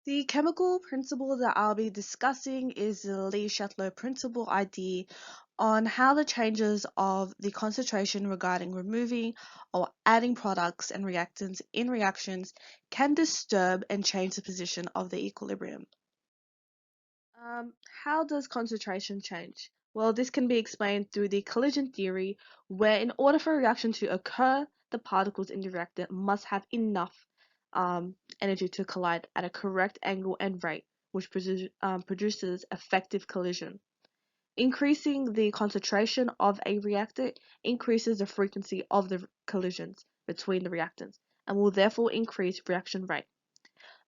The chemical principle that I'll be discussing is the Le-Chatelier principle idea on how the changes of the concentration regarding removing or adding products and reactants in reactions can disturb and change the position of the equilibrium. How does concentration change? Well, this can be explained through the collision theory, where in order for a reaction to occur, the particles in the reactant must have enough energy to collide at a correct angle and rate, which produces effective collision. Increasing the concentration of a reactant increases the frequency of the collisions between the reactants and will therefore increase reaction rate.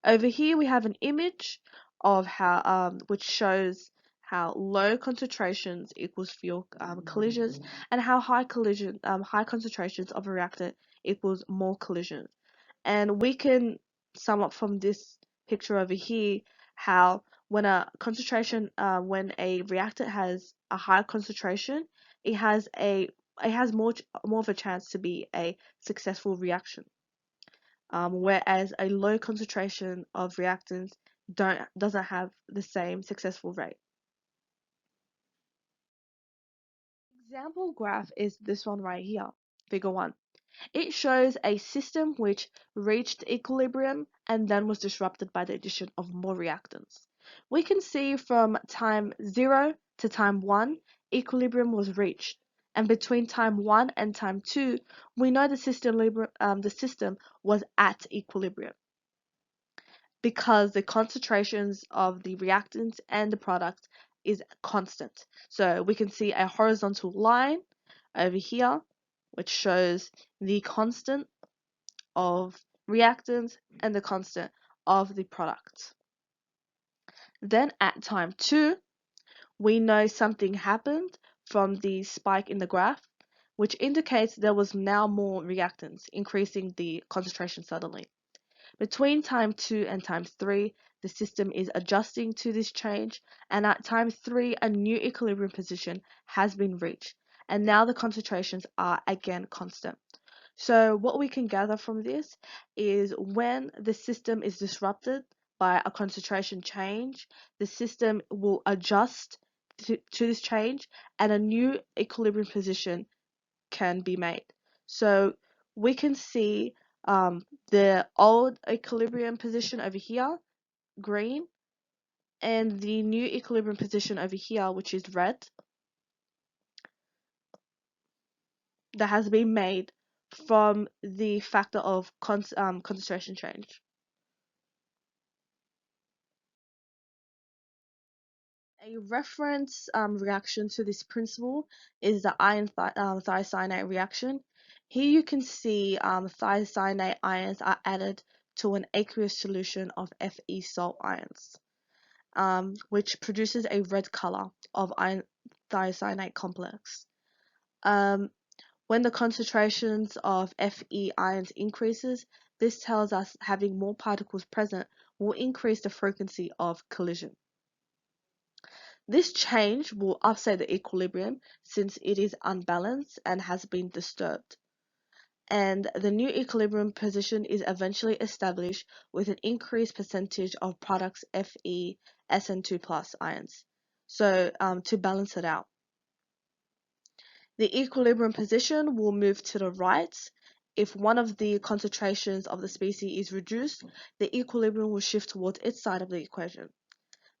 Over here we have an image of how which shows how low concentrations equals fewer collisions and how high concentrations of a reactant equals more collisions. And we can sum up from this picture over here how when a reactant has a high concentration, it has more of a chance to be a successful reaction, whereas a low concentration of reactants doesn't have the same successful rate. Example graph is this one right here, figure 1. It shows a system which reached equilibrium and then was disrupted by the addition of more reactants. We can see from time 0 to time 1, equilibrium was reached. And between time 1 and time 2, we know the system was at equilibrium, because the concentrations of the reactants and the product is constant. So we can see a horizontal line over here which shows the constant of reactants and the constant of the product. Then at time 2, we know something happened from the spike in the graph, which indicates there was now more reactants, increasing the concentration suddenly. Between time 2 and time 3, the system is adjusting to this change, and at time 3, a new equilibrium position has been reached, and now the concentrations are again constant. So what we can gather from this is when the system is disrupted by a concentration change, the system will adjust to this change and a new equilibrium position can be made. So we can see the old equilibrium position over here, green, and the new equilibrium position over here, which is red, that has been made from the factor of concentration change. A reference reaction to this principle is the thiocyanate reaction. Here you can see thiocyanate ions are added to an aqueous solution of Fe salt ions, which produces a red color of ion thiocyanate complex. Um, when the concentrations of Fe ions increases, this tells us having more particles present will increase the frequency of collision. This change will upset the equilibrium since it is unbalanced and has been disturbed. And the new equilibrium position is eventually established with an increased percentage of products Fe SN2 plus ions. So to balance it out, the equilibrium position will move to the right. If one of the concentrations of the species is reduced, the equilibrium will shift towards its side of the equation,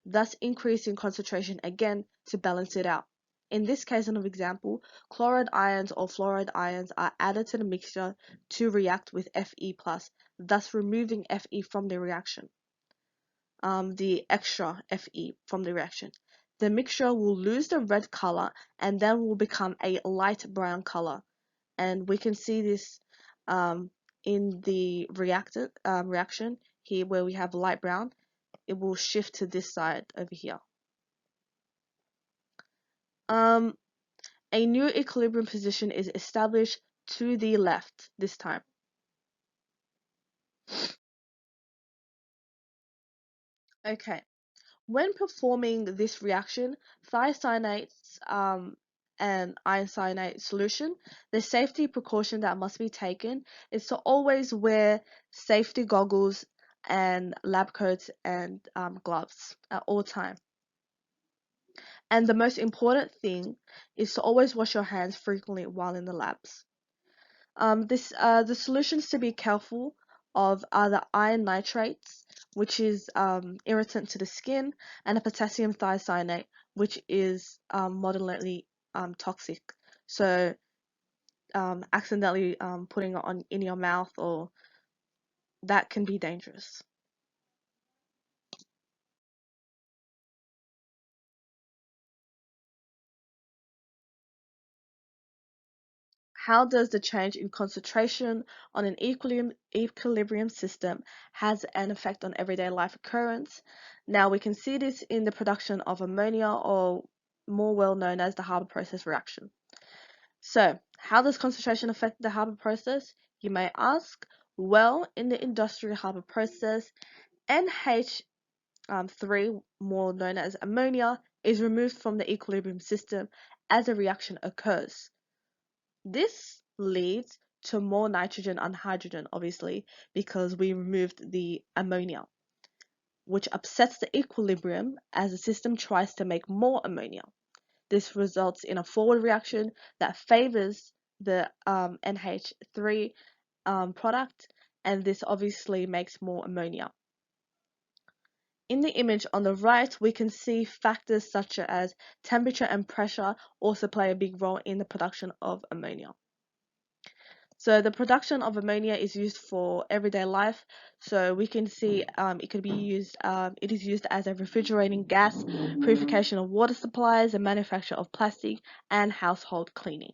thus increasing concentration again to balance it out. In this case of example, chloride ions or fluoride ions are added to the mixture to react with Fe+, thus removing Fe from the reaction, the extra Fe from the reaction. The mixture will lose the red color and then will become a light brown color. And we can see this in the reaction here where we have light brown. It will shift to this side over here. A new equilibrium position is established to the left this time. Okay, when performing this reaction, thiocyanates and iron cyanate solution, the safety precaution that must be taken is to always wear safety goggles and lab coats and gloves at all time. And the most important thing is to always wash your hands frequently while in the labs. The solutions to be careful of are the iron nitrates, which is irritant to the skin, and the potassium thiocyanate, which is moderately toxic. So accidentally putting it on in your mouth or that can be dangerous. How does the change in concentration on an equilibrium system has an effect on everyday life occurrence? Now we can see this in the production of ammonia, or more well known as the Haber process reaction. So, how does concentration affect the Haber process? You may ask. Well, in the industrial Haber process, NH3, more known as ammonia, is removed from the equilibrium system as a reaction occurs. This leads to more nitrogen and hydrogen, obviously, because we removed the ammonia, which upsets the equilibrium as the system tries to make more ammonia. This results in a forward reaction that favors the NH3 product, and this obviously makes more ammonia. In the image on the right, we can see factors such as temperature and pressure also play a big role in the production of ammonia. So the production of ammonia is used for everyday life. So we can see it could be used. It is used as a refrigerating gas, purification of water supplies, and manufacture of plastic and household cleaning.